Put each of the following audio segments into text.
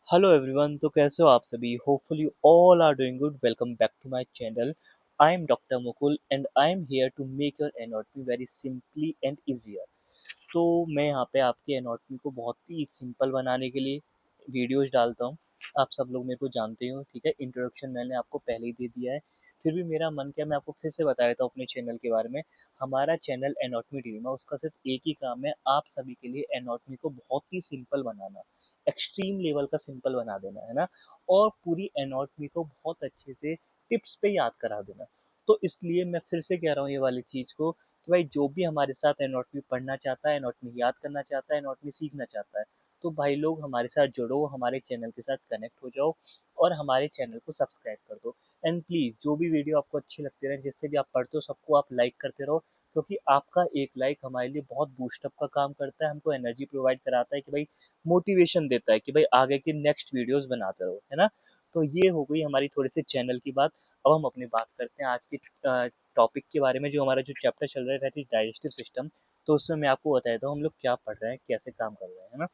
Hello everyone. तो कैसे हो आप सभी? Hopefully all are doing good. Welcome back to my channel. I am doctor Mukul and I am here to make your anatomy very simply and easier. तो मैं यहाँ पे आपकी एनाटॉमी को बहुत ही सिंपल बनाने के लिए वीडियोस डालता हूँ। आप सब लोग मेरे को जानते हो, ठीक है। इंट्रोडक्शन मैंने आपको पहले ही दे दिया है। फिर भी मेरा मन किया मैं आपको फिर से बता देता हूँ अपने चैनल के बारे में। हमारा चैनल एनाटॉमी टीम है, उसका सिर्फ एक ही काम है, आप सभी के लिए एनाटॉमी को बहुत ही सिंपल बनाना, एक्सट्रीम लेवल का सिंपल बना देना, है ना। और पूरी एनाटॉमी को बहुत अच्छे से टिप्स पे याद करा देना। तो इसलिए मैं फिर से कह रहा हूँ ये वाली चीज़ को कि भाई जो भी हमारे साथ एनाटॉमी पढ़ना चाहता है, एनाटॉमी याद करना चाहता है, एनाटॉमी सीखना चाहता है, तो भाई लोग हमारे साथ जुड़ो, हमारे चैनल के साथ कनेक्ट हो जाओ और हमारे चैनल को सब्सक्राइब कर दो। एंड प्लीज़ जो भी वीडियो आपको अच्छी लगती रहे, जिससे भी आप पढ़ते हो, सबको आप लाइक करते रहो, क्योंकि आपका एक लाइक हमारे लिए बहुत बूस्टअप का काम करता है, हमको एनर्जी प्रोवाइड कराता है कि भाई मोटिवेशन देता है कि भाई आगे की नेक्स्ट वीडियोस बनाते रहो, है ना। तो ये हो गई हमारी थोड़ी सी चैनल की बात। अब हम अपनी बात करते हैं आज की टॉपिक के बारे में। जो हमारा जो चैप्टर चल रहा है दैट इज डाइजेस्टिव सिस्टम। तो उसमें मैं आपको बता देता हूँ हम लोग क्या पढ़ रहे हैं, कैसे काम कर रहे हैं, है ना।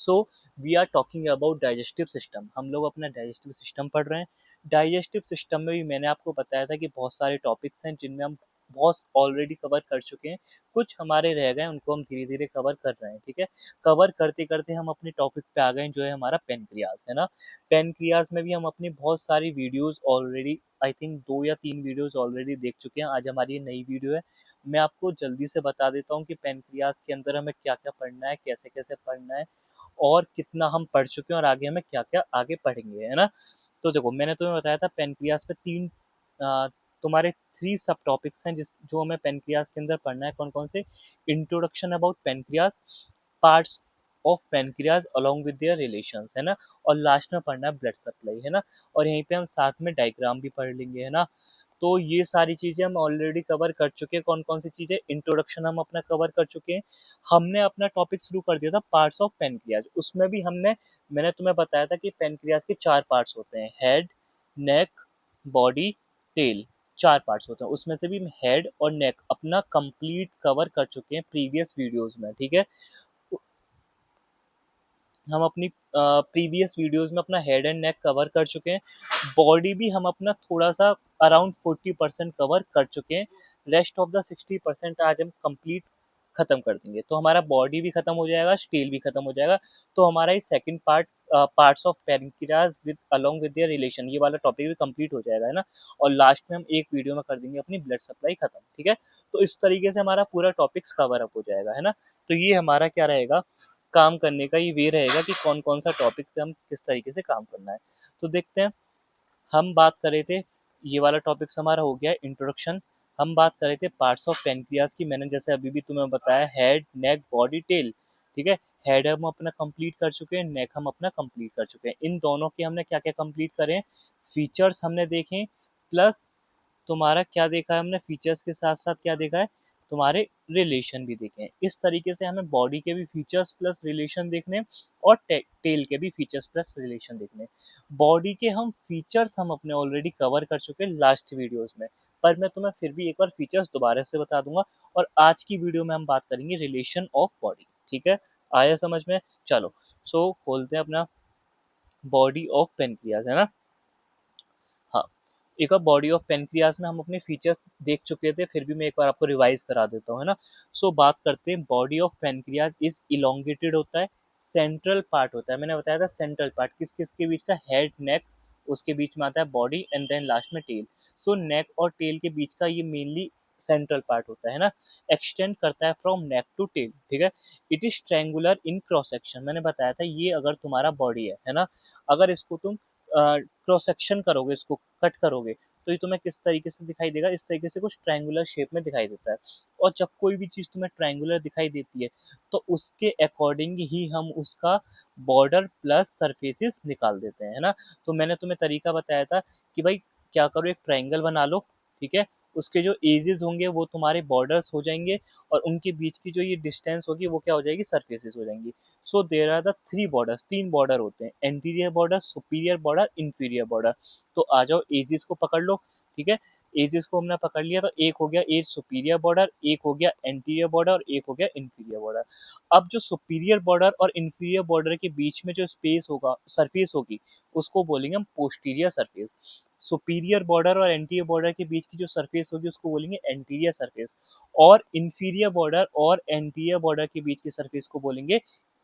So we are talking about digestive system. हम लोग अपना डाइजेस्टिव सिस्टम पढ़ रहे हैं। डाइजेस्टिव सिस्टम में भी मैंने आपको बताया था कि बहुत सारे टॉपिक्स हैं जिनमें हम बहुत ऑलरेडी कवर कर चुके हैं। कुछ हमारे रह गए, उनको हम धीरे धीरे कवर कर रहे हैं, ठीक है। कवर करते करते हम अपने टॉपिक पे आ गए जो है हमारा पेनक्रियाज, है ना। पेनक्रियाज में भी हम अपनी बहुत सारी वीडियोस ऑलरेडी, आई थिंक 2 या 3 वीडियोस ऑलरेडी देख चुके हैं। आज हमारी ये नई वीडियो है। मैं आपको जल्दी से बता देता हूँ कि पेनक्रियाज के अंदर हमें क्या क्या पढ़ना है, कैसे कैसे पढ़ना है, और कितना हम पढ़ चुके हैं और आगे हमें क्या-क्या आगे पढ़ेंगे, है ना? तो देखो मैंने तुम्हें बताया था पेनक्रियाज़ पे 3 अ, तुम्हारे 3 सब टॉपिक्स हैं जिस जो हमें पेनक्रियाज़ के अंदर पढ़ना है। कौन-कौन से? Introduction about pancreas, parts of pancreas along with their relations, है ना? और लास्ट में पढ़ना है ब्लड सप्लाई, है ना? और यहीं पे हम साथ में डायग्राम भी पढ़ लेंगे, है ना? तो ये सारी चीज़ें हम ऑलरेडी कवर कर चुके हैं। कौन-कौन सी चीज़ें? इंट्रोडक्शन हम अपना कवर कर चुके हैं। हमने अपना टॉपिक शुरू कर दिया था पार्ट्स ऑफ पेनक्रियाज। उसमें भी मैंने तुम्हें बताया था कि पेनक्रियाज के 4 पार्ट्स होते हैं, हेड, नेक, बॉडी, टेल। 4 पार्ट्स होते हैं। उसमें से भी हेड और नेक अपना कंप्लीट कवर कर चुके हैं प्रीवियस वीडियोस में, ठीक है। हम अपनी प्रीवियस वीडियोस में अपना हेड एंड नेक कवर कर चुके हैं। बॉडी भी हम अपना थोड़ा सा अराउंड 40% कवर कर चुके हैं। रेस्ट ऑफ द 60% आज हम कंप्लीट खत्म कर देंगे, तो हमारा बॉडी भी खत्म हो जाएगा, स्केल भी खत्म हो जाएगा। तो हमारा ये second part, parts of pancreas with along with there relation, ये वाला टॉपिक भी कंप्लीट हो जाएगा, है ना। और लास्ट में हम एक वीडियो में कर देंगे अपनी ब्लड सप्लाई खत्म, ठीक है। तो इस तरीके से हमारा पूरा टॉपिक्स कवर अप हो जाएगा, है ना। तो ये हमारा क्या रहेगा, काम करने का ये वे रहेगा कि कौन कौन सा टॉपिक पे हम किस तरीके से काम करना है। तो देखते हैं। हम बात कर रहे थे, ये वाला टॉपिक्स हमारा हो गया इंट्रोडक्शन। हम बात कर रहे थे पार्ट्स ऑफ पेनक्रियाज की। मैंने जैसे अभी भी तुम्हें बताया, हेड, नेक, बॉडी, टेल, ठीक है। हेड हम अपना कंप्लीट कर चुके हैं, नेक हम अपना कंप्लीट कर चुके हैं। इन दोनों के हमने क्या क्या कंप्लीट करें, फीचर्स हमने देखे, प्लस तुम्हारा क्या देखा है हमने, फीचर्स के साथ साथ क्या देखा है, तुम्हारे रिलेशन भी देखे हैं। इस तरीके से हमें बॉडी के भी फीचर्स प्लस रिलेशन देखने और टेल के भी फीचर्स प्लस रिलेशन देखने। बॉडी के हम फीचर्स हम अपने ऑलरेडी कवर कर चुके हैं लास्ट वीडियोस में, पर मैं तुम्हें फिर भी एक बार फीचर्स दोबारा से बता दूंगा। और आज की वीडियो में हम बात करेंगे रिलेशन ऑफ बॉडी, ठीक है। आया समझ में? चलो, सो खोलते हैं अपना बॉडी ऑफ पेनक्रियाज, है ना। हाँ, एक और बॉडी ऑफ पेनक्रियाज में हम अपने फीचर्स देख चुके थे, फिर भी मैं एक बार आपको रिवाइज करा देता हूँ, है ना। सो बात करते हैं, body of pancreas is elongated होता है, सेंट्रल पार्ट होता है। मैंने बताया था सेंट्रल पार्ट किस किस के बीच का, हेड, नेक, उसके बीच में आता है बॉडी एंड देन लास्ट में टेल। सो नेक और टेल के बीच का ये मेनली सेंट्रल पार्ट होता है ना। एक्सटेंड करता है फ्रॉम नेक टू टेल, ठीक है। It is triangular in cross section. मैंने बताया था ये अगर तुम्हारा बॉडी है ना, अगर इसको तुम क्रॉस सेक्शन करोगे, इसको कट करोगे, तो ये तुम्हें किस तरीके से दिखाई देगा, इस तरीके से कुछ ट्रायंगुलर शेप में दिखाई देता है। और जब कोई भी चीज़ तुम्हें ट्रायंगुलर दिखाई देती है, तो उसके अकॉर्डिंग ही हम उसका बॉर्डर प्लस सरफेसेस निकाल देते हैं, है ना। तो मैंने तुम्हें तरीका बताया था कि भाई क्या करो, एक ट्रायंगल बना लो, ठीक है। उसके जो एजेस होंगे वो तुम्हारे बॉर्डर्स हो जाएंगे, और उनके बीच की जो ये डिस्टेंस होगी वो क्या हो जाएगी, सरफेसेस हो जाएंगी। So there are the 3 borders, 3 border होते हैं, anterior border, superior border, inferior border. तो आ जाओ, एजिस को पकड़ लो, ठीक है। एजेस को हमने पकड़ लिया, तो एक हो गया एज सुपीरियर बॉर्डर, एक हो गया एंटीरियर बॉर्डर और एक हो गया इंफीरियर बॉर्डर। अब जो सुपीरियर बॉर्डर और इंफीरियर बॉर्डर के बीच में जो स्पेस होगा, सरफेस होगी, उसको बोलेंगे हम पोस्टीरियर सरफेस। सुपीरियर बॉर्डर और एंटीरियर बॉर्डर के बीच की जो सरफेस होगी उसको बोलेंगे एंटीरियर सरफेस, और इंफीरियर बॉर्डर और एंटीरियर बॉर्डर के बीच की सरफेस को बोलेंगे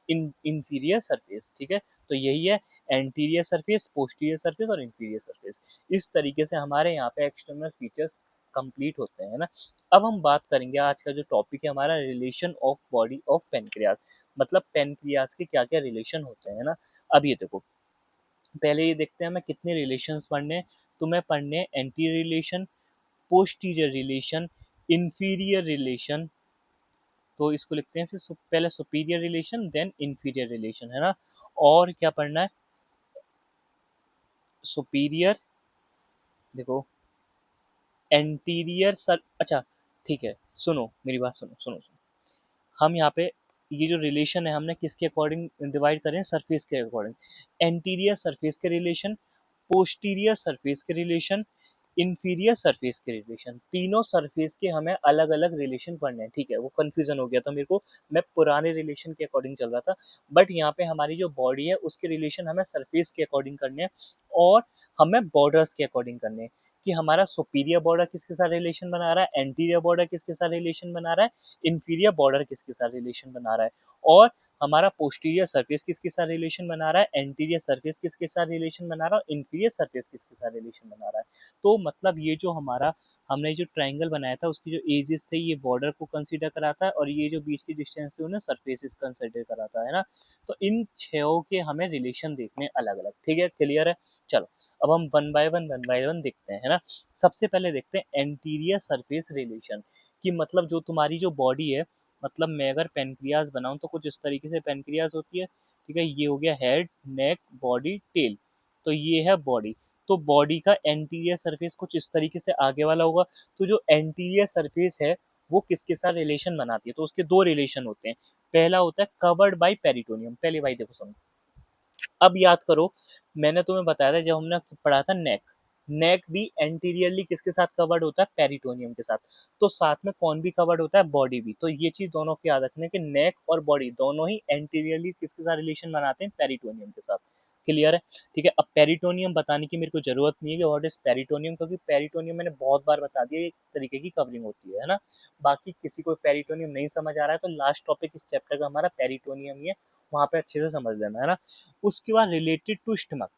इंफीरियर सरफेस। ठीक है, तो यही है एंटीरियर सरफेस, पोस्टीरियर सरफेस और इंफीरियर सरफेस। इस तरीके से हमारे यहाँ पे एक्सटर्नल फीचर्स कंप्लीट होते हैं ना। अब हम बात करेंगे, आज का जो टॉपिक है हमारा, relation of body of pancreas, मतलब पेनक्रियाज के क्या क्या रिलेशन होते हैं ना। अब ये देखो, पहले ये देखते हैं हमें कितने रिलेशंस पढ़ने हैं। तुम्हें पढ़ने anti relation, posterior relation, inferior relation, तो इसको लिखते हैं फिर पहले superior relation then inferior relation, है ना। और क्या पढ़ना है, सुपीरियर, देखो एंटीरियर सर, अच्छा ठीक है, सुनो मेरी बात, सुनो। हम यहाँ पे ये जो रिलेशन है हमने किसके अकॉर्डिंग डिवाइड करें, सरफेस के अकॉर्डिंग। एंटीरियर सरफेस के रिलेशन, पोस्टीरियर सरफेस के रिलेशन, इंफीरियर सरफेस के रिलेशन, तीनों सरफेस के हमें अलग अलग रिलेशन पढ़ने हैं। ठीक है, वो कंफ्यूजन हो गया था मेरे को, मैं पुराने रिलेशन के अकॉर्डिंग चल रहा था, बट यहाँ पे हमारी जो बॉडी है उसके रिलेशन हमें सरफेस के अकॉर्डिंग करने हैं, और हमें बॉर्डर्स के अकॉर्डिंग करने हैं, कि हमारा सुपीरियर बॉर्डर किसके साथ रिलेशन बना रहा है, एंटीरियर बॉर्डर किसके साथ रिलेशन बना रहा है, इंफीरियर बॉर्डर किसके साथ रिलेशन बना रहा है, और हमारा पोस्टीरियर सरफेस किसके साथ रिलेशन बना रहा है, एंटीरियर सरफेस किसके साथ रिलेशन बना रहा है, और इंफीरियर सरफेस किसके साथ रिलेशन बना रहा है। तो मतलब ये जो हमारा हमने जो ट्रायंगल बनाया था उसकी जो एजेस थे ये बॉर्डर को कंसीडर कराता है, और ये जो बीच की डिस्टेंस है उन्हें सरफेसेस कंसीडर कराता है ना। तो इन छह के हमें रिलेशन देखने अलग अलग, ठीक है, क्लियर है। चलो अब हम वन बाय वन देखते हैं, है ना। सबसे पहले देखते हैं एंटीरियर सरफेस रिलेशन, कि मतलब जो तुम्हारी जो बॉडी है, मतलब मैं अगर पेनक्रियाज बनाऊं तो कुछ इस तरीके से पेनक्रियाज होती है। ठीक है, ये हो गया हेड, नेक, बॉडी, टेल, तो ये है बॉडी। तो बॉडी का एंटीरियर सरफेस कुछ इस तरीके से आगे वाला होगा। तो जो एंटीरियर सरफेस है वो किसके साथ रिलेशन बनाती है, तो उसके दो रिलेशन होते हैं। पहला होता है कवर्ड बाय पेरिटोनियम, पहले भाई देखो समझो। अब याद करो, मैंने तुम्हें बताया था जब हमने पढ़ा था नेक, नेक भी एंटीरियरली किसके साथ कवर्ड होता है, पेरिटोनियम के साथ। तो साथ में कौन भी कवर्ड होता है, बॉडी भी। तो ये चीज दोनों की याद रखना है कि नेक और बॉडी दोनों ही एंटीरियरली किसके साथ रिलेशन बनाते हैं, पेरिटोनियम के साथ। क्लियर है। ठीक है, अब पेरिटोनियम बताने की मेरे को जरूरत नहीं है कि व्हाट इज पेरिटोनियम, क्योंकि पेरिटोनियम मैंने बहुत बार बता दिया, एक तरीके की कवरिंग होती है ना। बाकी किसी को पेरिटोनियम नहीं समझ आ रहा है तो लास्ट टॉपिक इस चैप्टर का हमारा पेरिटोनियम ही है, वहां पे अच्छे से समझ लेना, है ना। उसके बाद रिलेटेड टू स्टमक,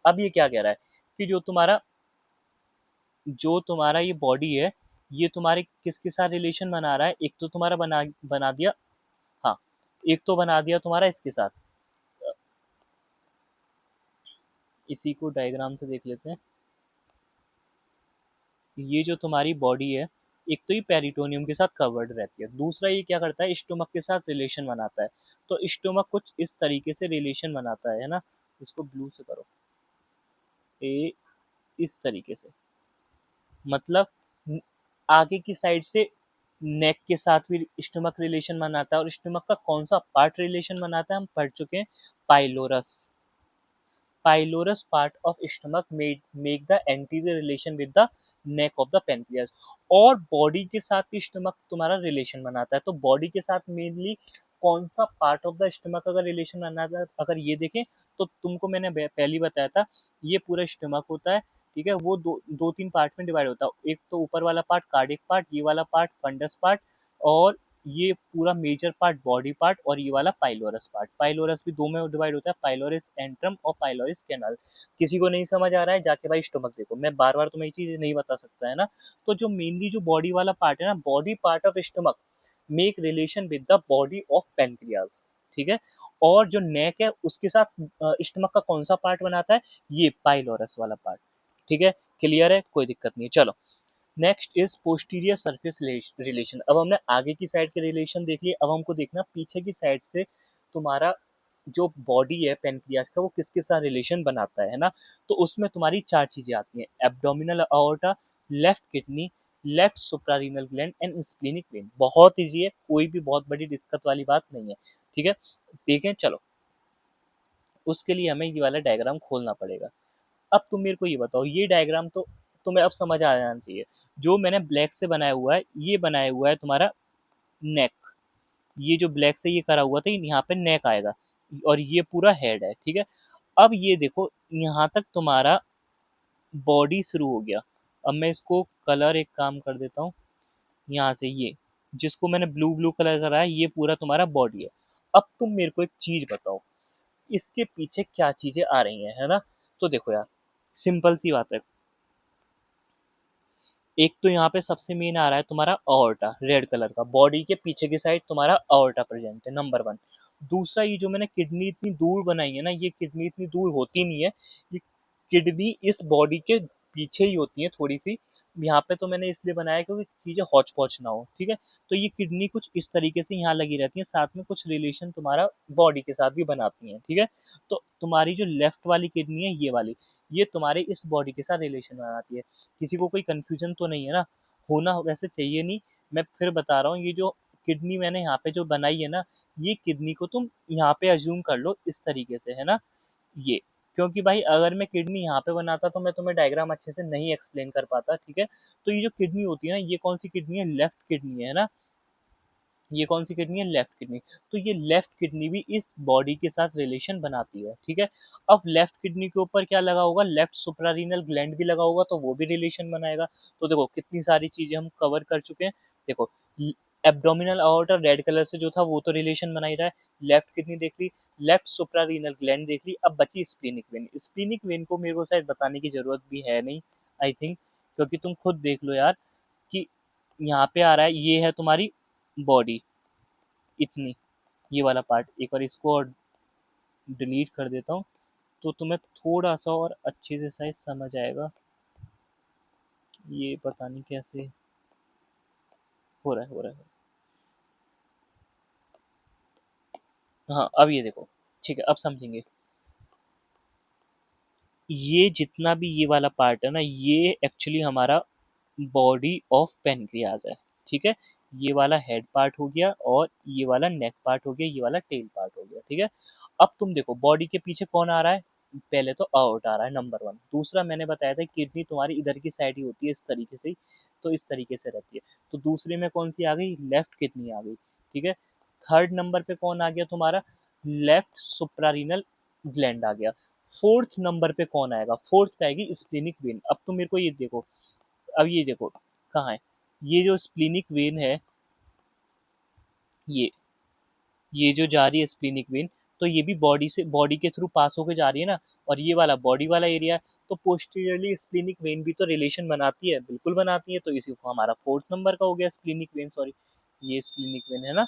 अब ये क्या कह रहा है कि जो तुम्हारा ये बॉडी है, ये तुम्हारे किसके साथ रिलेशन बना रहा है, एक तो तुम्हारा बना बना दिया, हाँ, एक तो बना दिया तुम्हारा इसके साथ, इसी को डायग्राम से देख लेते हैं। ये जो तुम्हारी बॉडी है, एक तो ये पेरिटोनियम के साथ कवर्ड रहती है, दूसरा ये क्या करता है, स्टोमक के साथ रिलेशन बनाता है। तो स्टोमक कुछ इस तरीके से रिलेशन बनाता है ना। इसको ब्लू से करो, ए, इस तरीके से, मतलब आगे की साइड से नेक के साथ भी स्टमक रिलेशन बनाता है, और स्टमक का कौन सा पार्ट रिलेशन बनाता है हम पढ़ चुके हैं, pylorus. Pylorus part of stomach make the anterior relation with the neck of the pancreas. और बॉडी के साथ भी स्टमक तुम्हारा रिलेशन बनाता है, तो बॉडी के साथ मेनली कौन सा पार्ट ऑफ द स्टमक अगर रिलेशन बनाता है, अगर ये देखें तो तुमको मैंने पहले ही बताया था, ये पूरा स्टमक होता है। ठीक है, वो दो दो तीन पार्ट में डिवाइड होता है, एक तो ऊपर वाला पार्ट कार्डिक पार्ट, ये वाला पार्ट फंडस पार्ट, और ये पूरा मेजर पार्ट बॉडी पार्ट, और ये वाला पाइलोरस पार्ट। पाइलोरस भी दो में डिवाइड होता है, पाइलोरिस एंट्रम और पाइलोरिस कैनल। किसी को नहीं समझ आ रहा है जाके भाई स्टोमक देखो, मैं बार बार तुम्हें ये चीज नहीं बता सकता, है ना। तो जो मेनली जो बॉडी वाला पार्ट है ना, body part of stomach make relation with the body of pancreas. ठीक है, और जो नेक है उसके साथ स्टोमक का कौन सा पार्ट बनाता है, ये पाइलोरस वाला पार्ट। ठीक है, क्लियर है, कोई दिक्कत नहीं है। चलो next is posterior surface relation. अब हमने आगे की साइड के रिलेशन देख लिए, अब हमको देखना पीछे की साइड से तुम्हारा जो बॉडी है पेनक्रियाज का वो किसके साथ रिलेशन बनाता है ना। तो उसमें तुम्हारी चार चीजें आती हैं, abdominal aorta, left kidney, left suprarenal gland and splenic vein. बहुत ईजी है, कोई भी बहुत बड़ी दिक्कत वाली बात नहीं है। ठीक है, देखें चलो, उसके लिए हमें ये वाला डायग्राम खोलना पड़ेगा। अब तुम मेरे को ये बताओ, ये डायग्राम तो तुम्हें अब समझ आ जाना चाहिए। जो मैंने ब्लैक से बनाया हुआ है, ये बनाया हुआ है तुम्हारा नेक। ये जो ब्लैक से ये करा हुआ था, यहाँ पे नेक आएगा, और ये पूरा हेड है, ठीक है। अब ये देखो, यहाँ तक तुम्हारा बॉडी शुरू हो गया। अब मैं इसको कलर एक काम कर देता हूँ, यहाँ से ये जिसको मैंने ब्लू ब्लू कलर करा है, ये पूरा तुम्हारा बॉडी है। अब तुम मेरे को एक चीज बताओ, इसके पीछे क्या चीजें आ रही हैं, है ना। तो देखो यार, सिंपल सी बात है। एक तो यहाँ पे सबसे मेन आ रहा है तुम्हारा अorta, रेड कलर का, बॉडी के पीछे की साइड तुम्हारा अorta प्रेजेंट है, नंबर वन। दूसरा, ये जो मैंने किडनी इतनी दूर बनाई है ना, ये किडनी इतनी दूर होती नहीं है। ये किडनी इस बॉडी के पीछे ही होती है थोड़ी सी। यहाँ पे तो मैंने इसलिए बनाया क्योंकि चीजें हौच पौच ना हो, ठीक है। तो ये किडनी कुछ इस तरीके से यहाँ लगी रहती है, साथ में कुछ रिलेशन तुम्हारा बॉडी के साथ भी बनाती है, ठीक है। तो तुम्हारी जो लेफ्ट वाली किडनी है, ये वाली, ये तुम्हारे इस बॉडी के साथ रिलेशन बनाती है। किसी को कोई कंफ्यूजन तो नहीं है ना, होना वैसे चाहिए नहीं। मैं फिर बता रहा हूँ, ये जो किडनी मैंने यहाँ पे जो बनाई है ना, ये किडनी को तुम यहाँ पे अज्यूम कर लो इस तरीके से, है ना। ये, क्योंकि भाई अगर मैं किडनी यहाँ पे बनाता तो मैं तुम्हें डायग्राम अच्छे से नहीं एक्सप्लेन कर पाता, ठीक है। तो ये जो किडनी होती है ना, ये कौन सी किडनी है, लेफ्ट किडनी है ना। ये कौन सी किडनी है, लेफ्ट किडनी। तो ये लेफ्ट किडनी भी इस बॉडी के साथ रिलेशन बनाती है, ठीक है। अब लेफ्ट किडनी के ऊपर क्या लगा होगा, लेफ्ट सुप्रारीनल ग्लैंड भी लगा होगा, तो वो भी रिलेशन बनाएगा। तो देखो कितनी सारी चीजें हम कवर कर चुके हैं। देखो, एब्डोमिनल अorta रेड कलर से जो था वो तो रिलेशन बना ही रहा है। लेफ्ट किडनी देख ली, लेफ्ट सुप्रारीनल ग्लैंड देख ली, अब बची स्प्लीनिक वेन। स्प्लीनिक वेन को मेरे को शायद बताने की जरूरत भी है नहीं, आई थिंक, क्योंकि तुम खुद देख लो यार कि यहाँ पे आ रहा है, ये है तुम्हारी बॉडी इतनी, ये वाला पार्ट। एक बार इसको और डिलीट कर देता हूँ, तो तुम्हें थोड़ा सा और अच्छे से शायद समझ आएगा। ये पता नहीं कैसे हो रहा है। हाँ, अब ये देखो, ठीक है, अब समझेंगे। ये जितना भी ये वाला पार्ट है ना, ये एक्चुअली हमारा बॉडी ऑफ पेनक्रियाज है, ठीक है। ये वाला हेड पार्ट हो गया, और ये वाला नेक पार्ट हो गया, ये वाला टेल पार्ट हो गया, ठीक है। अब तुम देखो, बॉडी के पीछे कौन आ रहा है, पहले तो aorta आ रहा है, नंबर वन। दूसरा, मैंने बताया था किडनी तुम्हारी इधर की साइड ही होती है, इस तरीके से ही, तो इस तरीके से रहती है। तो दूसरे में कौन सी आ गई, लेफ्ट किडनी आ गई, ठीक है। थर्ड नंबर पे कौन आ गया तुम्हारा, लेफ्ट सुप्रारीनल ग्लैंड आ गया। फोर्थ नंबर पे कौन आएगा, फोर्थ पे आएगी स्प्लीनिक वेन। अब तुम मेरे को ये देखो, अब ये देखो कहाँ है, ये जो स्प्लीनिक वेन है, ये ये जो जा रही है स्प्लीनिक वेन, तो ये भी बॉडी से, बॉडी के थ्रू पास होके जा रही है ना, और ये वाला बॉडी वाला एरिया है। तो पोस्टीरियरली स्प्लीनिक वेन भी तो रिलेशन बनाती है, बिल्कुल बनाती है। तो इसी को हमारा फोर्थ नंबर का हो गया स्प्लीनिक वेन, सॉरी, ये स्प्लीनिक वेन है ना,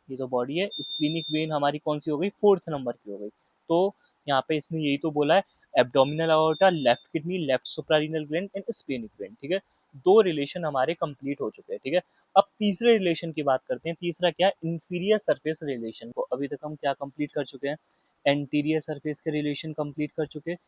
ये तो बॉडी है। स्प्लीनिक वेन हमारी कौन सी हो गई, फोर्थ नंबर की हो गई। तो यहाँ पे इसने यही तो बोला है, abdominal aorta, left kidney, left suprarenal gland and splenic vein, ठीक है। दो रिलेशन हमारे कंप्लीट हो चुके हैं, ठीक है। अब तीसरे रिलेशन की बात करते हैं। तीसरा क्या, इंफीरियर सरफेस रिलेशन को अभी तक हम क्या कंप्लीट कर चुके हैं, एंटीरियर सरफेस के रिलेशन कंप्लीट कर चुके हैं,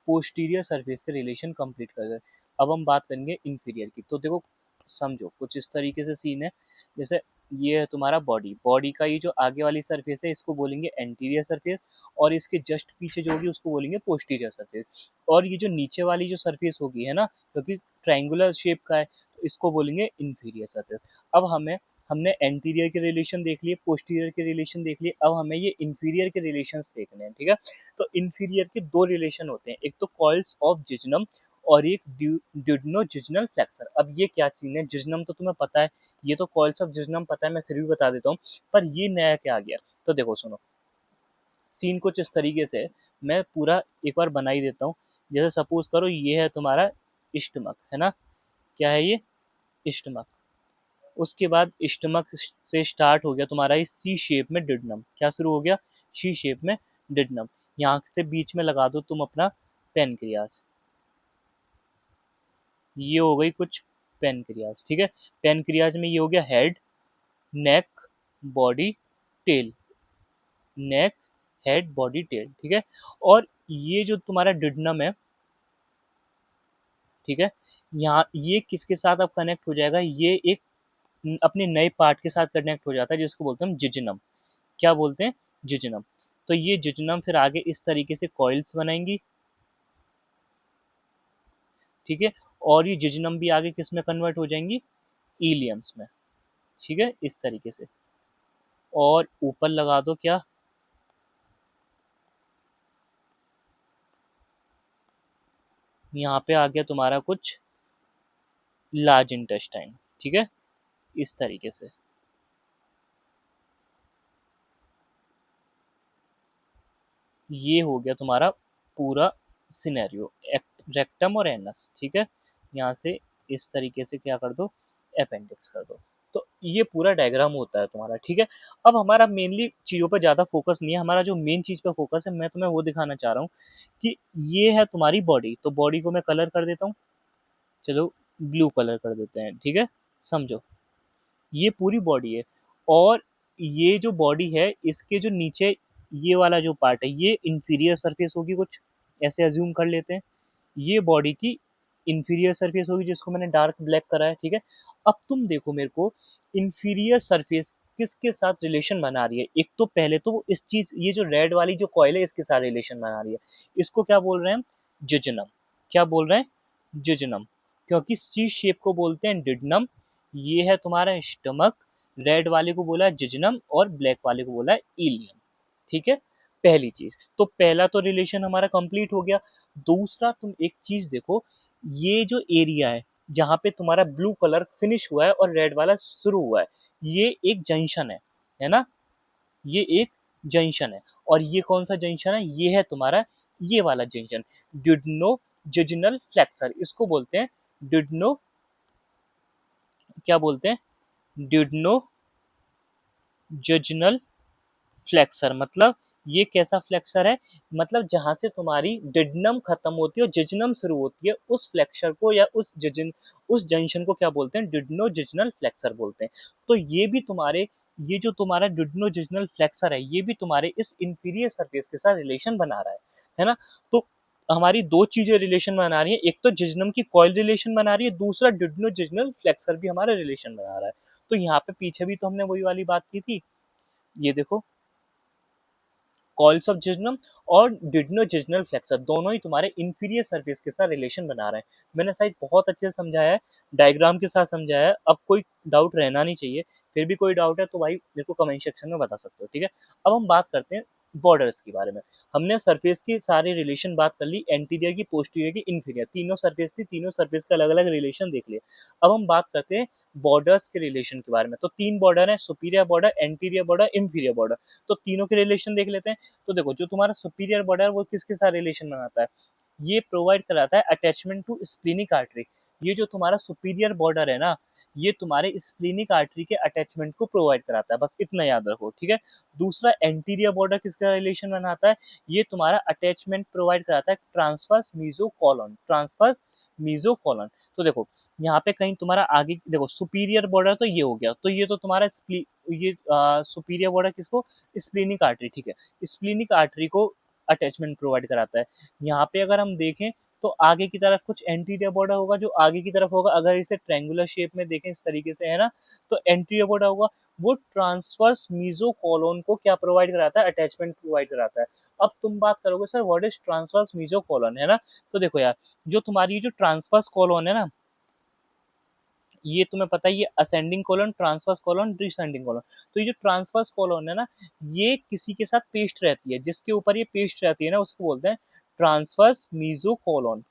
पोस्टीरियर सरफेस के रिलेशन कंप्लीट कर गए। अब हम बात करेंगे इंफीरियर की। तो देखो, समझो कुछ इस तरीके से सीन है, जैसे ये है तुम्हारा बॉडी, बॉडी का ये जो आगे वाली सरफेस है, इसको बोलेंगे एंटीरियर सरफेस, और इसके जस्ट पीछे जो होगी उसको बोलेंगे पोस्टीरियर सरफेस। और ये जो नीचे वाली जो सरफेस होगी, है ना, क्योंकि ट्रायंगुलर शेप का है, तो इसको बोलेंगे इंफीरियर सरफेस। अब हमने एंटीरियर के रिलेशन देख लिए, पोस्टीरियर के रिलेशन देख लिए, अब हमें ये इंफीरियर के रिलेशंस देखने हैं, ठीक है। तो इंफीरियर के दो रिलेशन होते हैं, एक तो कॉइल्स ऑफ जिजनम, और एक ड्यूडनोजिजनल फ्लेक्सर। अब ये क्या सीन है, जिजनम तो तुम्हें पता है, ये तो कॉइल्स ऑफ जिजनम पता है, मैं फिर भी बता देता हूँ। पर ये नया क्या आ गया, तो देखो सुनो, सीन कुछ इस तरीके से है, मैं पूरा एक बार बना ही देता हूँ। जैसे सपोज करो, ये है तुम्हारा इस्टमक, है ना, क्या है ये, इस्टमक। उसके बाद इस्टमक से स्टार्ट हो गया तुम्हारा ये सी शेप में डिडनम, क्या शुरू हो गया, सी शेप में डिडनम। यहाँ से बीच में लगा दो तुम अपना पेनक्रियाज, ये हो गई कुछ पेनक्रियाज, ठीक है। पेनक्रियाज में ये हो गया हेड, नेक, बॉडी, टेल, नेक, हेड, बॉडी, टेल, ठीक है। और ये जो तुम्हारा डिडनम है, ठीक है, यहाँ ये किसके साथ अब कनेक्ट हो जाएगा, ये एक अपने नए पार्ट के साथ कनेक्ट हो जाता है, जिसको बोलते हैं हम जिजनम। क्या बोलते हैं, जिजनम। तो ये जिजनम फिर आगे इस तरीके से कॉइल्स बनाएंगी, ठीक है। और ये जिजनम भी आगे किस में कन्वर्ट हो जाएंगी, इलियम्स में। ठीक है, इस तरीके से। और ऊपर लगा दो क्या, यहाँ पे आ गया तुम्हारा कुछ लार्ज इंटेस्टाइन। ठीक है, इस तरीके से। ये हो गया तुम्हारा पूरा सिनेरियो, रेक्टम और एनस। ठीक है, यहाँ से इस तरीके से क्या कर दो, अपेंडिक्स कर दो। तो ये पूरा डायग्राम होता है तुम्हारा। ठीक है, अब हमारा मेनली चीज़ों पर ज़्यादा फोकस नहीं है, हमारा जो मेन चीज़ पे फोकस है, मैं तुम्हें वो दिखाना चाह रहा हूँ कि ये है तुम्हारी बॉडी। तो बॉडी को मैं कलर कर देता हूँ, चलो ब्लू कलर कर देते हैं। ठीक है, समझो ये पूरी बॉडी है। और ये जो बॉडी है, इसके जो नीचे ये वाला जो पार्ट है, ये इंफीरियर सरफेस होगी कुछ, ऐसे अज्यूम कर लेते हैं। ये बॉडी की इंफीरियर सरफेस होगी, जिसको मैंने डार्क ब्लैक करा है। ठीक है, अब तुम देखो मेरे को, इंफीरियर सरफेस किसके साथ रिलेशन बना रही है। एक तो पहले तो इस चीज, ये जो रेड वाली जो कॉइल है, इसके साथ रिलेशन बना रही है। इसको क्या बोल रहे हैं हम, जिजनम। क्या बोल रहे हैं, जिजनम। क्योंकि सी शेप को बोलते हैं डिडनम। ये है तुम्हारा स्टमक। रेड वाले को बोला है जिजनम और ब्लैक वाले को बोला है इलियम। ठीक है, पहली चीज तो, पहला तो रिलेशन हमारा कंप्लीट हो गया। दूसरा तुम एक चीज देखो, ये जो एरिया है जहाँ पे तुम्हारा ब्लू कलर फिनिश हुआ है और रेड वाला शुरू हुआ है, ये एक जंक्शन है ना, ये एक जंक्शन है। और ये कौन सा जंक्शन है, ये है तुम्हारा ये वाला जंक्शन, ड्यूडनो जिजनल फ्लेक्सर। इसको बोलते हैं ड्यूडनो, क्या बोलते हैं, ड्यूडनो जजनल फ्लेक्सर। मतलब ये कैसा फ्लेक्सर है, मतलब जहां से तुम्हारी डिडनम खत्म होती है और जिजनम शुरू होती है, उस फ्लेक्सर को या उस जंक्शन को क्या बोलते हैं, डिडनो जिजनल फ्लेक्सर बोलते हैं। तो ये भी तुम्हारे, ये जो तुम्हारा डिडनो जिजनल फ्लेक्सर है, ये भी तुम्हारे इस इंफीरियर सरफेस के साथ रिलेशन बना रहा है ना। तो हमारी दो चीजें रिलेशन बना रही है, एक तो जिजनम की कॉइल रिलेशन बना रही है, दूसरा डिडनो जिजनल फ्लेक्सर भी हमारा रिलेशन बना रहा है। तो यहाँ पे पीछे भी तो हमने वही वाली बात की थी, ये देखो, कॉल्स ऑफ जिजनम और डिडनोजिजनल फ्लेक्सर दोनों ही तुम्हारे इंफीरियर सरफेस के साथ रिलेशन बना रहे हैं। मैंने शायद बहुत अच्छे से समझाया है, डायग्राम के साथ समझाया है। अब कोई डाउट रहना नहीं चाहिए। फिर भी कोई डाउट है तो भाई मेरे को कमेंट सेक्शन में बता सकते हो। ठीक है, अब हम बात करते हैं बॉर्डर्स के बारे में। हमने सरफेस की सारी रिलेशन बात कर ली, एंटीरियर की, पोस्टीरियर की, इंफीरियर, तीनों सरफेस थी, तीनों सरफेस का अलग अलग रिलेशन देख लिए। अब हम बात करते हैं बॉर्डर्स के रिलेशन के बारे में। तो तीन बॉर्डर है, superior border, anterior border, inferior border. तो तीनों के रिलेशन देख लेते हैं। तो देखो, जो तुम्हारा सुपीरियर बॉर्डर है वो किसके साथ रिलेशन बनाता है, ये प्रोवाइड कराता है अटैचमेंट टू स्प्लीनिक आर्टरी। ये जो तुम्हारा सुपीरियर बॉर्डर है ना, ये तुम्हारे स्प्लीनिक आर्टरी के अटैचमेंट को प्रोवाइड कराता है, बस इतना याद रखो। ठीक है, दूसरा एंटीरियर बॉर्डर किसका रिलेशन बनाता है, ये तुम्हारा अटैचमेंट प्रोवाइड कराता है ट्रांसवर्स मीजोकॉलन, ट्रांसवर्स मीजोकॉलन। तो देखो, यहाँ पे कहीं तुम्हारा आगे देखो, सुपीरियर बॉर्डर तो ये हो गया, तो ये तो तुम्हारा ये सुपीरियर बॉर्डर किसको, स्प्लीनिक आर्टरी। ठीक है, स्प्लीनिक आर्टरी को अटैचमेंट प्रोवाइड कराता है। यहाँ पे अगर हम देखें तो आगे की तरफ कुछ एंटीरियर बॉर्डर होगा जो आगे की तरफ होगा, अगर इसे ट्रायंगुलर शेप में देखें इस तरीके से, है ना, तो एंटीरियर बॉर्डर होगा, वो ट्रांसवर्स मीजोकॉलोन को क्या प्रोवाइड कराता है, अटैचमेंट प्रोवाइड कराता है। अब तुम बात करोगे सर व्हाट इज ट्रांसवर्स मीजोकॉलोन, है ना। तो देखो यार, जो तुम्हारी जो ट्रांसवर्स कॉलोन है ना, ये तुम्हें पता है, ये ascending colon, transverse colon, descending colon. तो ये जो ट्रांसवर्स कॉलन है ना, ये किसी के साथ पेस्ट रहती है, जिसके ऊपर ये पेस्ट रहती है ना, उसको बोलते हैं ट्रांसवर्स मीजोकॉलोन।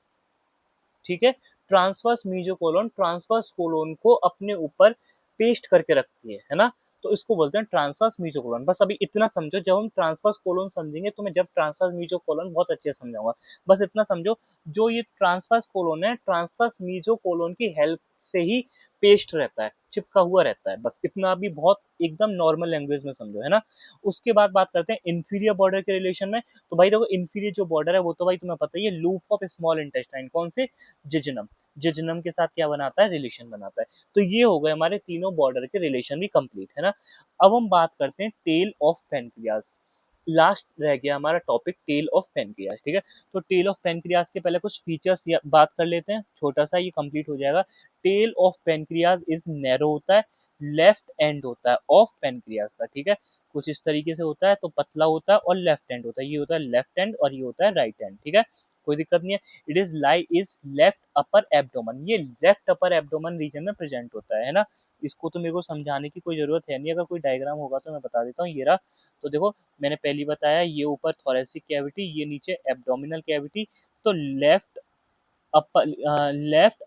ठीक है, ट्रांसवर्स मीजोकोलोन ट्रांसवर्स कोलोन को अपने ऊपर पेस्ट करके रखती है ना। तो इसको बोलते हैं ट्रांसवर्स मीजोकोलोन। बस अभी इतना समझो, जब हम ट्रांसवर्स कोलोन समझेंगे तो मैं जब ट्रांसवर्स मीजोकोलोन बहुत अच्छे से समझाऊंगा। बस इतना समझो, जो ये ट्रांसवर्स कोलोन है, ट्रांसवर्स मीजोकोलोन की हेल्प से ही पेस्ट रहता है, चिपका हुआ रहता है। बस इतना भी बहुत एकदम नॉर्मल लैंग्वेज में समझो, है ना। उसके बाद बात करते हैं इंफीरियर बॉर्डर के रिलेशन में। तो भाई देखो, इंफीरियर जो बॉर्डर है वो तो भाई तुम्हें पता ही है, लूप ऑफ स्मॉल इंटेस्टाइन, कौन से, जिजनम। जिजनम के साथ क्या बनाता है, रिलेशन बनाता है। तो ये हो गए हमारे तीनों बॉर्डर के रिलेशन भी कंप्लीट, है ना। अब हम बात करते हैं टेल ऑफ पेनक्रियास। लास्ट रह गया हमारा टॉपिक टेल ऑफ पेनक्रियास। ठीक है, तो टेल ऑफ पेनक्रियास के पहले कुछ फीचर्स बात कर लेते हैं, छोटा सा ये कंप्लीट हो जाएगा। Tail of pancreas is narrow होता है, लेफ्ट एंड होता है ऑफ पेनक्रियास का। ठीक है, कुछ इस तरीके से होता है, तो पतला होता है और लेफ्ट हैंड होता है, ये होता है लेफ्ट हैंड और ये होता है राइट हैंड, ठीक है, कोई दिक्कत नहीं है। It is left upper abdomen, ये लेफ्ट अपर एब्डोमन रीजन में प्रेजेंट होता है ना। इसको तो मेरे को समझाने की कोई जरूरत है नहीं, अगर कोई डायग्राम होगा तो मैं बता देता हूँ, ये रहा। तो देखो मैंने पहले बताया, ये ऊपर थोरेसिक कैविटी, ये नीचे एब्डोमिनल कैविटी। तो लेफ्ट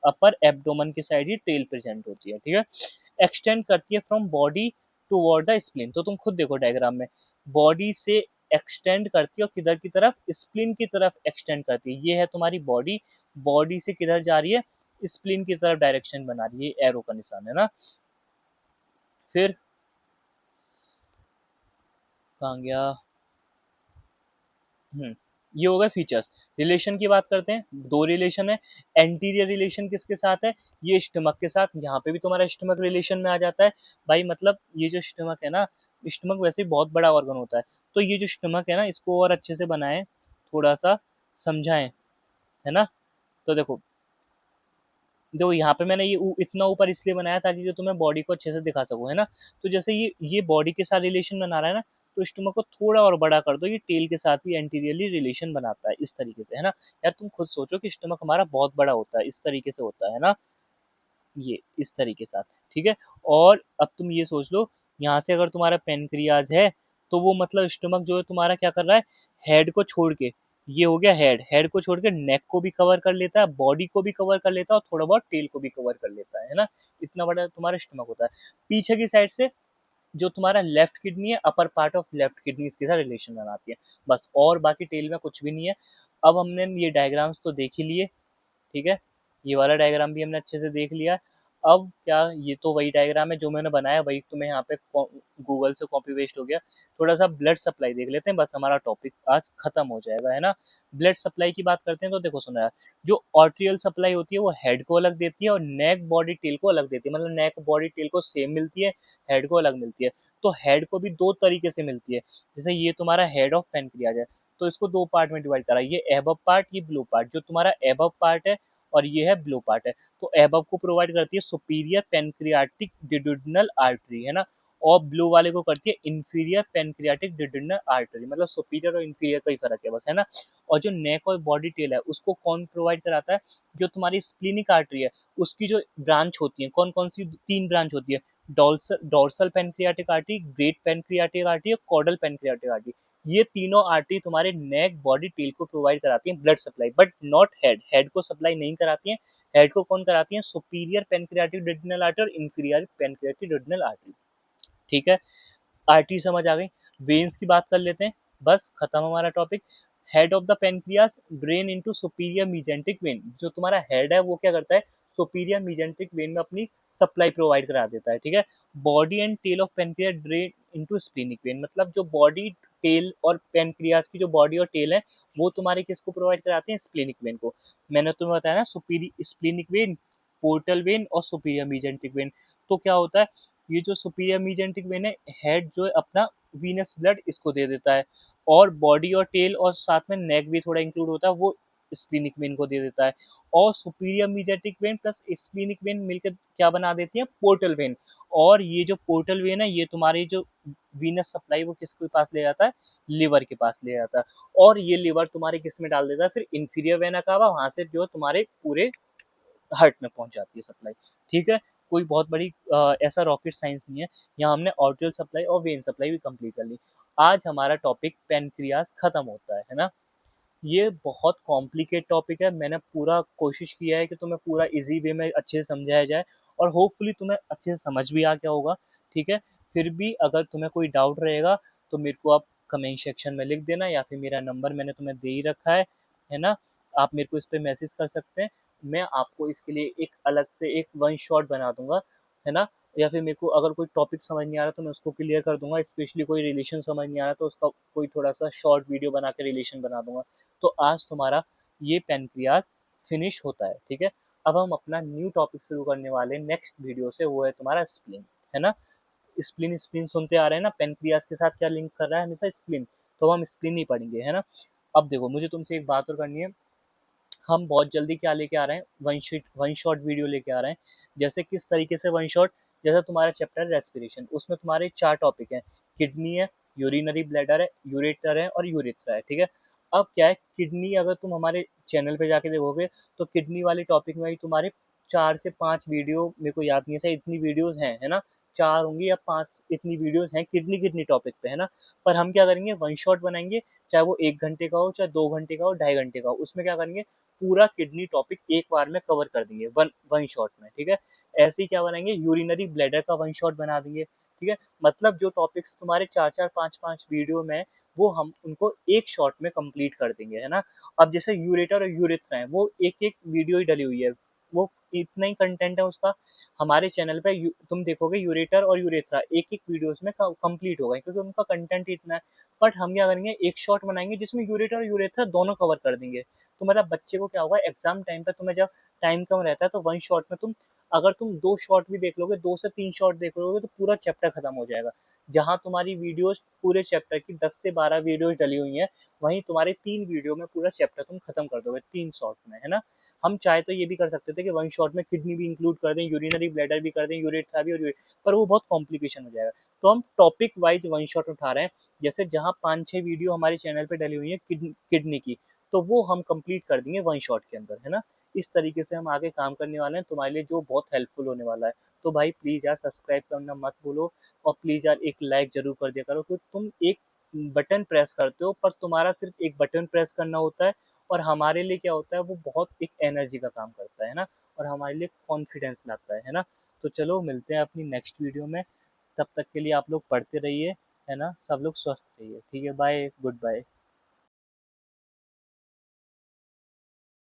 अपर एब्डोमन की साइड ही टेल प्रेजेंट होती है, ठीक है। एक्सटेंड करती है from body toward the spleen, तो तुम खुद देखो डायग्राम में, बॉडी से एक्सटेंड करती है और किधर की तरफ, स्प्लीन की तरफ एक्सटेंड करती है। ये है तुम्हारी बॉडी, बॉडी से किधर जा रही है, स्प्लीन की तरफ डायरेक्शन बना रही है, एरो का निशान है ना। फिर कहाँ गया, ये हो गए फीचर्स। रिलेशन की बात करते हैं, दो रिलेशन है। एंटीरियर रिलेशन किसके साथ है, ये स्टमक के साथ, यहाँ पे भी तुम्हारा स्टमक रिलेशन में आ जाता है भाई। मतलब ये जो स्टमक है ना, स्टमक वैसे ही बहुत बड़ा ऑर्गन होता है, तो ये जो स्टमक है ना, इसको और अच्छे से बनाएं, थोड़ा सा समझाएं, है ना। तो देखो देखो यहाँ पे मैंने ये इतना ऊपर इसलिए बनाया ताकि जो तुम्हें बॉडी को अच्छे से दिखा सकूं, है ना। तो जैसे ये बॉडी के साथ रिलेशन बना रहा है ना, तो स्टमक को थोड़ा और बड़ा कर दो, ये टेल के साथ भी एंटीरियरली रिलेशन बनाता है इस तरीके से, है ना। यार तुम खुद सोचो कि स्टमक हमारा बहुत बड़ा होता है, इस तरीके से होता है ना, ये इस तरीके साथ, ठीक है। और अब तुम ये सोच लो, यहाँ से अगर तुम्हारा पेनक्रियाज है, तो वो मतलब स्टमक जो है तुम्हारा क्या कर रहा है, हेड को छोड़ के, ये हो गया हेड, हेड को छोड़ के नेक को भी कवर कर लेता है, बॉडी को भी कवर कर लेता है और थोड़ा बहुत टेल को भी कवर कर लेता है ना। इतना बड़ा तुम्हारा स्टमक होता है। पीछे की साइड से जो तुम्हारा लेफ्ट किडनी है, upper part of left kidney इसके साथ रिलेशन बनाती है, बस, और बाकी टेल में कुछ भी नहीं है। अब हमने ये डायग्राम्स तो देख ही लिए, ठीक है, ये वाला डायग्राम भी हमने अच्छे से देख लिया। अब क्या, ये तो वही डायग्राम है जो मैंने बनाया, वही तुम्हें यहाँ पे गूगल से कॉपी पेस्ट हो गया। थोड़ा सा ब्लड सप्लाई देख लेते हैं, बस हमारा टॉपिक आज खत्म हो जाएगा, है ना। ब्लड सप्लाई की बात करते हैं, तो देखो सुना यार, जो आर्टेरियल सप्लाई होती है वो हेड को अलग देती है और नेक बॉडी टेल को अलग देती है, मतलब नेक बॉडी टेल को सेम मिलती है, हेड को अलग मिलती है। तो हेड को भी दो तरीके से मिलती है, जैसे ये तुम्हारा हेड ऑफ पेनक्रियाज है, तो इसको दो पार्ट में डिवाइड करा, ये एबव पार्ट, ये ब्लू पार्ट। जो तुम्हारा एबव पार्ट है और ये है ब्लू पार्ट है, तो एबव को प्रोवाइड करती है सुपीरियर पेनक्रियाटिक डिड्यूडनल आर्टरी, है ना, और ब्लू वाले को करती है इंफीरियर पेनक्रियाटिक डिड्यूडनल आर्टरी, मतलब सुपीरियर और इंफीरियर का ही फर्क है बस, है ना। और जो नेक और बॉडी टेल है उसको कौन प्रोवाइड कराता है, जो तुम्हारी स्प्लीनिक आर्टरी है उसकी जो ब्रांच होती है, कौन कौन सी तीन ब्रांच होती है, dorsal pancreatic artery, great pancreatic artery और कॉर्डल पेनक्रियाटिक आर्टरी। ये तीनों आर्टरी तुम्हारे नेक बॉडी टेल को प्रोवाइड कराती हैं blood supply, but not head, head को सप्लाई नहीं कराती हैं। हेड को कौन कराती है, सुपीरियर पेनक्रियाटिक डिडनल आर्टरी और इंफीरियर पेनक्रियाटिक डिडनल आर्टरी, ठीक है। आर्टरी समझ आ गई। वेन्स की बात कर लेते हैं, बस खत्म हमारा topic. Head of the pancreas drain into superior mesenteric vein, जो तुम्हारा हेड है वो क्या करता है, सुपीरियर मीजेंटिक वेन में अपनी सप्लाई प्रोवाइड करा देता है, ठीक है। Body and tail of pancreas drain into splenic vein, मतलब जो बॉडी टेल और पेनक्रियास की जो बॉडी और टेल है वो तुम्हारे किसको प्रोवाइड कराते हैं, स्प्लीनिक वेन को। मैंने तुम्हें बताया ना, superior splenic when, portal vein और सुपीरियर मीजेंटिक वेन। तो क्या होता है, ये जो सुपीरियर मीजेंटिक वेन है, हेड जो है अपना वीनस ब्लड इसको दे देता है, और बॉडी और टेल और साथ में नेक भी थोड़ा इंक्लूड होता है, वो स्प्लीनिक वेन को दे देता है। और superior mesenteric vein plus splenic vein मिलकर क्या बना देती है, पोर्टल वेन। और ये जो पोर्टल वेन है, ये तुम्हारी जो वीनस सप्लाई वो किसके पास ले जाता है, लिवर के पास ले जाता है। और ये लिवर तुम्हारे किस में डाल देता है, फिर इंफीरियर वेना कावा, वहां से जो तुम्हारे पूरे हार्ट में पहुंच जाती है सप्लाई, ठीक है। कोई बहुत बड़ी ऐसा रॉकेट साइंस नहीं है। यहाँ हमने आर्टेरियल सप्लाई और वेन सप्लाई भी कंप्लीट कर ली। आज हमारा टॉपिक पेनक्रियास खत्म होता है ना। ये बहुत कॉम्प्लिकेट टॉपिक है, मैंने पूरा कोशिश किया है कि तुम्हें पूरा इजी वे में अच्छे से समझाया जाए, और होपफुली तुम्हें अच्छे से समझ भी आ गया होगा, ठीक है। फिर भी अगर तुम्हें कोई डाउट रहेगा तो मेरे को आप कमेंट सेक्शन में लिख देना, या फिर मेरा नंबर मैंने तुम्हें दे ही रखा है ना, आप मेरे को इस पर मैसेज कर सकते हैं। मैं आपको इसके लिए एक अलग से एक वन शॉट बना दूंगा, है ना। या फिर मेरे को अगर कोई टॉपिक समझ नहीं आ रहा तो मैं उसको क्लियर कर दूंगा, स्पेशली कोई रिलेशन समझ नहीं आ रहा तो उसका कोई थोड़ा सा शॉर्ट वीडियो बना के रिलेशन बना दूंगा। तो आज तुम्हारा ये पेनक्रियास फिनिश होता है, ठीक है। अब हम अपना न्यू टॉपिक शुरू करने वाले हैं नेक्स्ट वीडियो से, वो है तुम्हारा स्प्लीन, है ना। स्प्लीन स्प्लीन सुनते आ रहे हैं ना, पेनक्रियास के साथ क्या लिंक कर रहा है हमेशा, स्प्लीन। तो हम स्प्लीन ही पढ़ेंगे, है ना। अब देखो मुझे तुमसे एक बात और करनी है, हम बहुत जल्दी क्या लेके आ रहे हैं, वन शॉट वीडियो लेके आ रहे हैं। जैसे किस तरीके से वन शॉट, जैसे तुम्हारा चैप्टर रेस्पिरेशन, उसमें तुम्हारे चार टॉपिक हैं, किडनी है, यूरिनरी ब्लैडर है, यूरेटर है और यूरेथ्रा है, ठीक है। अब क्या है, किडनी अगर तुम हमारे चैनल पे जाके देखोगे तो किडनी वाले टॉपिक में ही तुम्हारे 4 से 5 वीडियो, मेरे को याद नहीं है सही, इतनी वीडियोस हैं, है ना, 4 होंगी या 5 इतनी वीडियोस हैं किडनी किडनी टॉपिक पे, है ना। पर हम क्या करेंगे, वन शॉट बनाएंगे, चाहे वो 1 घंटे का हो, चाहे 2 घंटे का हो, 2.5 घंटे का हो, उसमें क्या करेंगे, पूरा किडनी टॉपिक एक बार में कवर कर देंगे वन वन शॉट में, ठीक है। ऐसे ही क्या बनाएंगे, यूरिनरी ब्लैडर का वन शॉट बना देंगे, ठीक है। मतलब जो टॉपिक्स तुम्हारे 4-4 5-5 वीडियो में, वो हम उनको एक शॉट में कंप्लीट कर देंगे, है ना। अब जैसे यूरेटर और यूरेथ्रा है, वो एक एक वीडियो ही डली हुई है, वो इतना ही कंटेंट है उसका। हमारे चैनल पे तुम देखोगे यूरेटर और यूरेथ्रा एक एक वीडियोस में कंप्लीट होगा, क्योंकि उनका कंटेंट ही इतना है। बट हम क्या करेंगे, एक शॉट बनाएंगे जिसमें यूरेटर और यूरेथ्रा दोनों कवर कर देंगे। तो मतलब बच्चे को क्या होगा, एग्जाम टाइम पे तुम्हें जब टाइम कम रहता है तो वन शॉट में तुम, अगर तुम 2 शॉट भी देख लोगे, 2 से 3 शॉट देख लोगे, तो पूरा चैप्टर खत्म हो जाएगा। जहाँ तुम्हारी वीडियोस पूरे चैप्टर की 10 से 12 वीडियोस डली हुई हैं, वहीं तुम्हारे 3 वीडियो में पूरा चैप्टर तुम खत्म कर दोगे 3 शॉट में, है ना। हम चाहे तो ये भी कर सकते थे कि वन शॉट में किडनी भी इंक्लूड कर दें, यूरिनरी ब्लैडर भी कर दें, यूरेथ्रा भी, और पर वो बहुत कॉम्प्लिकेशन हो जाएगा। तो हम टॉपिक वाइज वन शॉट उठा रहे हैं। जैसे जहाँ 5-6 वीडियो हमारे चैनल पे डली हुई है किडनी की, तो वो हम कंप्लीट कर देंगे वन शॉट के अंदर, है ना। इस तरीके से हम आगे काम करने वाले हैं तुम्हारे लिए, जो बहुत हेल्पफुल होने वाला है। तो भाई प्लीज़ यार सब्सक्राइब करना मत भूलो, और प्लीज़ यार एक लाइक ज़रूर कर दिया करो, क्योंकि तुम एक बटन प्रेस करते हो, पर तुम्हारा सिर्फ एक बटन प्रेस करना होता है, और हमारे लिए क्या होता है, वो बहुत एक एनर्जी का काम करता है ना, और हमारे लिए कॉन्फिडेंस लाता है ना। तो चलो मिलते हैं अपनी नेक्स्ट वीडियो में। तब तक के लिए आप लोग पढ़ते रहिए, है ना, सब लोग स्वस्थ रहिए, ठीक है, बाय, गुड बाय।